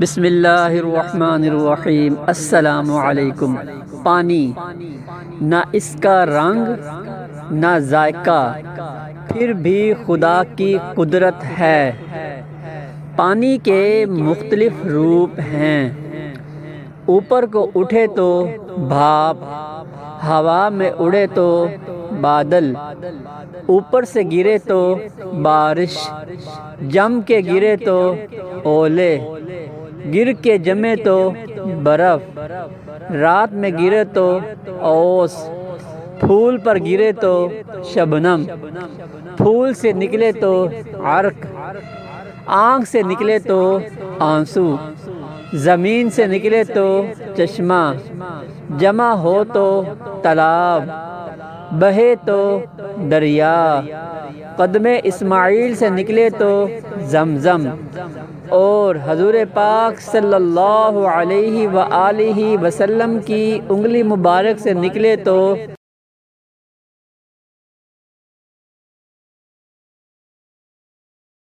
بسم اللہ الرحمن الرحیم۔ السلام علیکم۔ پانی، نہ اس کا رنگ نہ ذائقہ، پھر بھی خدا کی قدرت ہے۔ پانی کے مختلف روپ ہیں۔ اوپر کو اٹھے تو بھاپ، ہوا میں اڑے تو بادل، اوپر سے گرے تو بارش، جم کے گرے تو اولے، گر کے جمے تو برف، رات میں گرے تو اوس، پھول پر گرے تو شبنم، پھول سے نکلے تو عرق، آنکھ سے نکلے تو آنسو، زمین سے نکلے تو چشمہ، جمع ہو تو تالاب، بہے تو دریا، قدم اسماعیل سے نکلے تو زمزم، اور حضور پاک صلی اللہ علیہ وآلہ وسلم کی انگلی مبارک سے نکلے تو